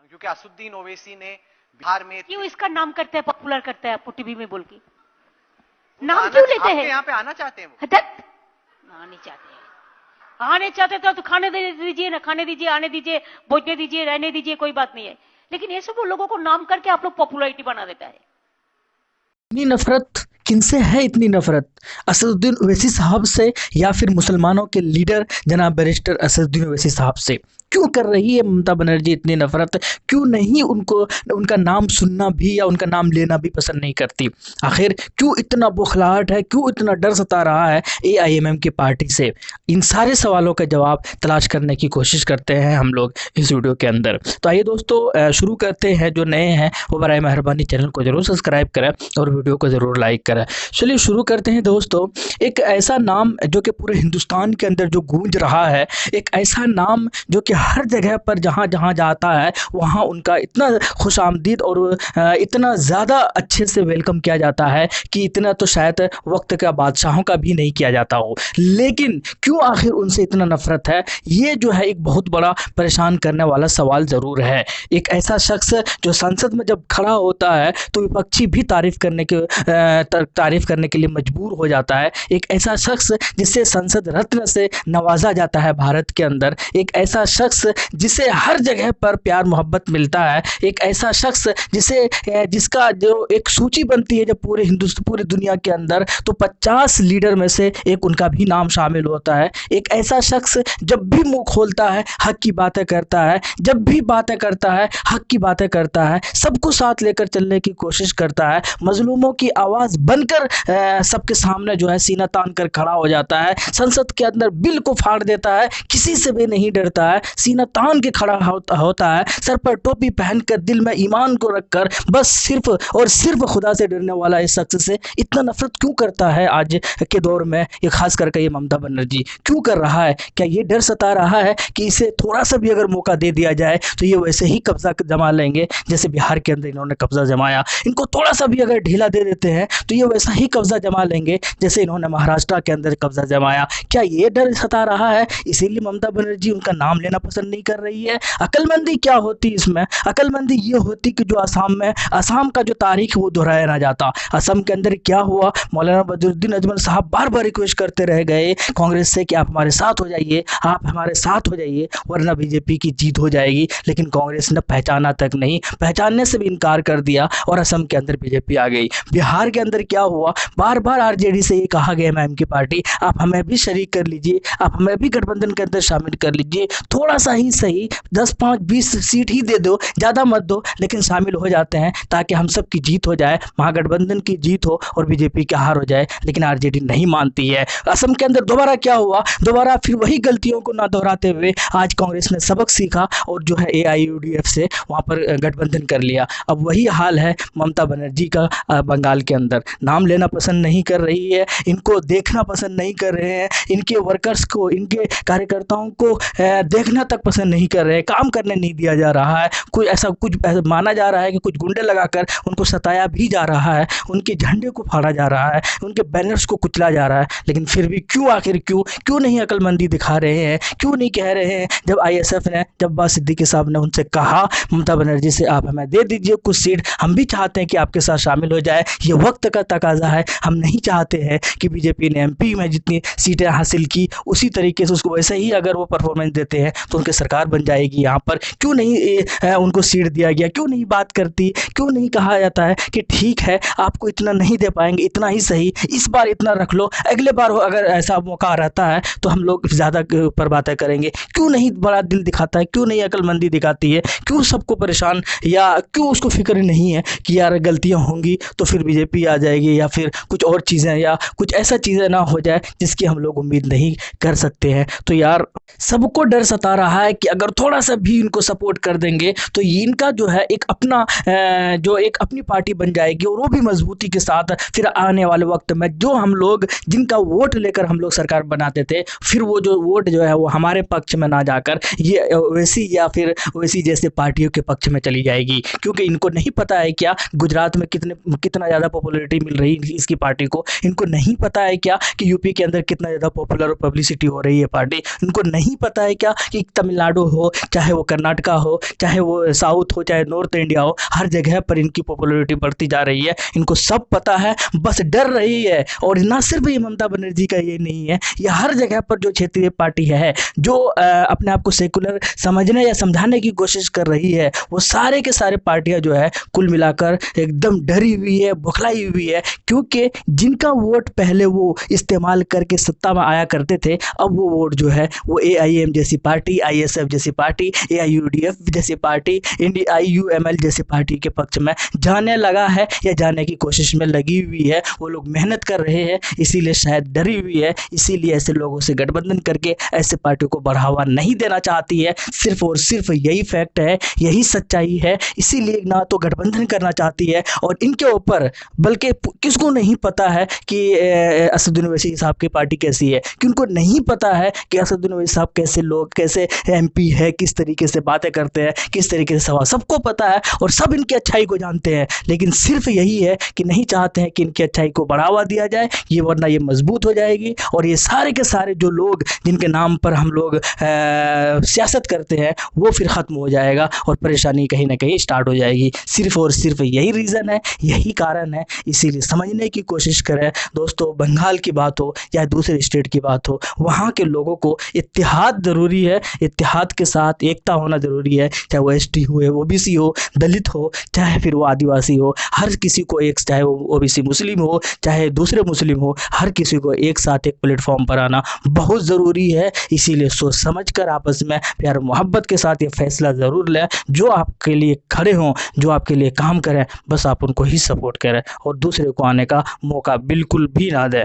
क्योंकि असदुद्दीन ओवैसी ने बिहार में क्यों इसका नाम करते हैं, पॉपुलर करते हैं आपको टीवी में बोल के? नाम क्यों लेते हैं? यहाँ पे आना चाहते हैं वो? आने चाहते हैं, आने चाहते तो खाने दीजिए ना, खाने दीजिए, आने दीजिए, बोलने दीजिए, रहने दीजिए, कोई बात नहीं है। लेकिन ये सब लोगों को नाम करके आप लोग पॉपुलैरिटी बना देता है। इतनी नफरत किनसे है? इतनी नफरत असदुद्दीन ओवैसी साहब से या फिर मुसलमानों के लीडर जनाब बैरिस्टर असदुद्दीन ओवैसी साहब से क्यों कर रही है ममता बनर्जी इतनी नफरत? क्यों नहीं उनको उनका नाम सुनना भी या उनका नाम लेना भी पसंद नहीं करती? आखिर क्यों इतना बौखलाहट है, क्यों इतना डर सता रहा है AIMM की पार्टी से? इन सारे सवालों का जवाब तलाश करने की कोशिश करते हैं हम लोग इस वीडियो के अंदर। तो आइए दोस्तों शुरू करते हैं। जो नए हैं वो बराए मेहरबानी चैनल को ज़रूर सब्सक्राइब करें और वीडियो को ज़रूर लाइक करें। चलिए शुरू करते हैं दोस्तों। एक ऐसा नाम जो कि पूरे हिंदुस्तान के अंदर जो गूंज रहा है, एक ऐसा नाम जो कि हर जगह पर जहाँ जहाँ जाता है वहाँ उनका इतना खुशामदीद और इतना ज़्यादा अच्छे से वेलकम किया जाता है कि इतना तो शायद वक्त का बादशाहों का भी नहीं किया जाता हो। लेकिन क्यों आखिर उनसे इतना नफरत है? ये जो है एक बहुत बड़ा परेशान करने वाला सवाल ज़रूर है। एक ऐसा शख्स जो संसद में जब खड़ा होता है तो विपक्षी भी तारीफ़ करने के लिए मजबूर हो जाता है। एक ऐसा शख्स जिसे संसद रत्न से नवाजा जाता है भारत के अंदर, एक ऐसा शख्स जिसे हर जगह पर प्यार मोहब्बत मिलता है, एक ऐसा शख्स जिसका जो एक सूची बनती है जब पूरे दुनिया के अंदर तो 50 लीडर में से एक उनका भी नाम शामिल होता है। एक ऐसा शख्स जब भी मुंह खोलता है हक की बातें करता है, जब भी बातें करता है हक की बातें करता है, सबको साथ लेकर चलने की कोशिश करता है, मजलूमों की आवाज़ बनकर सबके सामने जो है सीना तान कर खड़ा हो जाता है, संसद के अंदर बिल को फाड़ देता है, किसी से भी नहीं डरता है, सीना तान के खड़ा होता है, सर पर टोपी पहनकर दिल में ईमान को रखकर बस सिर्फ और सिर्फ खुदा से डरने वाला इस शख्स से इतना नफरत क्यों करता है आज के दौर में? ये खास करके ये ममता बनर्जी क्यों कर रहा है? क्या ये डर सता रहा है कि इसे थोड़ा सा भी अगर मौका दे दिया जाए तो ये वैसे ही कब्जा जमा लेंगे जैसे बिहार के अंदर इन्होंने कब्जा जमाया? इनको थोड़ा सा भी अगर ढीला दे देते हैं तो ये वैसा ही कब्जा जमा लेंगे जैसे इन्होंने महाराष्ट्र के अंदर कब्जा जमाया। क्या ये डर सता रहा है? इसीलिए ममता बनर्जी उनका नाम लेना पसंद नहीं कर रही है। अक्लमंदी क्या होती इसमें? अक्लमंदी ये होती कि जो असम का जो तारीख है वो दोहराया ना जाता। असम के अंदर क्या हुआ? मौलाना बदरुद्दीन अजमल साहब बार बार रिक्वेस्ट करते रह गए कांग्रेस से कि आप हमारे साथ हो जाइए, आप हमारे साथ हो जाइए, वरना बीजेपी की जीत हो जाएगी। लेकिन कांग्रेस ने पहचाना तक नहीं, पहचानने से भी इनकार कर दिया और असम के अंदर बीजेपी आ गई। बिहार के अंदर क्या हुआ? बार बार RJD से ये कहा गया MIM की पार्टी आप हमें भी शरीक कर लीजिए, आप हमें भी गठबंधन के अंदर शामिल कर लीजिए, थोड़ा सा ही सही 10, 5, 20 सीट ही दे दो, ज़्यादा मत दो, लेकिन शामिल हो जाते हैं ताकि हम सब की जीत हो जाए, महागठबंधन की जीत हो और बीजेपी की हार हो जाए। लेकिन RJD नहीं मानती है। असम के अंदर दोबारा क्या हुआ? दोबारा फिर वही गलतियों को ना दोहराते हुए आज कांग्रेस ने सबक सीखा और जो है AIUDF से वहाँ पर गठबंधन कर लिया। अब वही हाल है ममता बनर्जी का बंगाल के अंदर। नाम लेना पसंद नहीं कर रही है, इनको देखना पसंद नहीं कर रहे हैं, इनके वर्कर्स को, इनके कार्यकर्ताओं को देखना तक पसंद नहीं कर रहे हैं, काम करने नहीं दिया जा रहा है। कुछ माना जा रहा है कि कुछ गुंडे लगाकर उनको सताया भी जा रहा है, उनके झंडे को फाड़ा जा रहा है, उनके बैनर्स को कुचला जा रहा है। लेकिन फिर भी क्यों, आखिर क्यों नहीं अक्लमंदी दिखा रहे हैं? क्यों नहीं कह रहे हैं? जब ISF ने, जब अब्बास सिद्दीकी साहब ने उनसे कहा ममता बनर्जी से आप हमें दे दीजिए कुछ सीट, हम भी चाहते हैं कि आपके साथ शामिल हो जाए, ये वक्त का तकाजा है, हम नहीं चाहते हैं कि बीजेपी ने MP में जितनी सीटें हासिल की उसी तरीके से उसको वैसे ही अगर वो परफॉर्मेंस देते हैं तो उनकी सरकार बन जाएगी। यहाँ पर क्यों नहीं उनको सीट दिया गया? क्यों नहीं बात करती? क्यों नहीं कहा जाता है कि ठीक है आपको इतना नहीं दे पाएंगे, इतना ही सही, इस बार इतना रख लो, अगले बार अगर ऐसा मौका रहता है तो हम लोग ज़्यादा पर बातें करेंगे? क्यों नहीं बड़ा दिल दिखाता है? क्यों नहीं अक्लमंदी दिखाती है? क्यों सबको परेशान, या क्यों उसको फिक्र नहीं है कि यार गलतियाँ होंगी तो फिर बीजेपी आ जाएगी या फिर कुछ और चीज़ें या कुछ ऐसा चीज़ें ना हो जाए जिसकी हम लोग उम्मीद नहीं कर सकते हैं? तो यार सबको डर सता रहा है कि अगर थोड़ा सा भी इनको सपोर्ट कर देंगे तो इनका जो है एक अपनी पार्टी बन जाएगी और वो भी मजबूती के साथ फिर आने वाले वक्त में जो हम लोग जिनका वोट लेकर हम लोग सरकार बनाते थे फिर वो जो वोट जो है वो हमारे पक्ष में ना जाकर ये ओवैसी या फिर ओवैसी जैसे पार्टियों के पक्ष में चली जाएगी। क्योंकि इनको नहीं पता है क्या गुजरात में कितना ज़्यादा पॉपुलैरिटी मिल रही है इसकी पार्टी को? इनको नहीं पता है क्या कि यूपी के अंदर कितना ज़्यादा पॉपुलर और पब्लिसिटी हो रही है पार्टी? इनको नहीं पता है क्या कि तमिलनाडु हो, चाहे वो कर्नाटका हो, चाहे वो साउथ हो, चाहे नॉर्थ इंडिया हो, हर जगह पर इनकी पॉपुलैरिटी बढ़ती जा रही है। इनको सब पता है, बस डर रही है। और ना सिर्फ ये ममता बनर्जी का ये नहीं है, ये हर जगह पर जो क्षेत्रीय पार्टी है, जो अपने आप को सेकुलर समझने या समझाने की कोशिश कर रही है, वो सारे के सारे पार्टियां जो है कुल मिलाकर एकदम डरी हुई है, बौखलाई हुई है। क्योंकि जिनका वोट पहले वो इस्तेमाल करके सत्ता में आया करते थे, अब वो वोट जो है वो AIM जैसी पार्टी, ISF जैसी पार्टी, AIUDF जैसी पार्टी, IUML जैसी पार्टी के पक्ष में जाने लगा है या जाने की कोशिश में लगी हुई है। वो लोग मेहनत कर रहे हैं, इसीलिए शायद डरी हुई है, इसीलिए ऐसे लोगों से गठबंधन करके ऐसे पार्टियों को बढ़ावा नहीं देना चाहती है। सिर्फ और सिर्फ यही फैक्ट है, यही सच्चाई है। इसीलिए ना तो गठबंधन करना चाहती है, और इनके ऊपर बल्कि किसको नहीं पता है कि असदुद्दीन ओवैसी साहब की पार्टी कैसी है, कि उनको नहीं पता है कि असदुद्दीन ओवैसी साहब कैसे लोग, कैसे MP है, किस तरीके से बातें करते हैं, किस तरीके से सवाल, सबको पता है और सब इनकी अच्छाई को जानते हैं। लेकिन सिर्फ यही है कि नहीं चाहते हैं कि इनकी अच्छाई को बढ़ावा दिया जाए, ये वरना ये मजबूत हो जाएगी और ये सारे के सारे जो लोग जिनके नाम पर हम लोग सियासत करते हैं वो फिर ख़त्म हो जाएगा और परेशानी कहीं ना कहीं स्टार्ट हो जाएगी। सिर्फ और सिर्फ यही रीज़न है, यही कारण है। इसीलिए समझने की कोशिश करें दोस्तों। बंगाल की बात हो या दूसरे स्टेट की बात हो, वहाँ के लोगों को इत्तेहाद ज़रूरी है, इत्तेहाद के साथ एकता होना ज़रूरी है। चाहे वो ST हो, OBC हो, दलित हो, चाहे फिर वो आदिवासी हो, हर किसी को एक, चाहे वो OBC मुस्लिम हो, चाहे दूसरे मुस्लिम हो, हर किसी को एक साथ एक प्लेटफॉर्म पर आना बहुत ज़रूरी है। इसीलिए सोच समझ कर आपस में प्यार मोहब्बत के साथ ये फैसला ज़रूर लें। जो आपके लिए खड़े हों, जो आपके लिए काम करें, बस आप उनको ही सपोर्ट करें और दूसरे को आने का मौका बिल्कुल भी ना दें।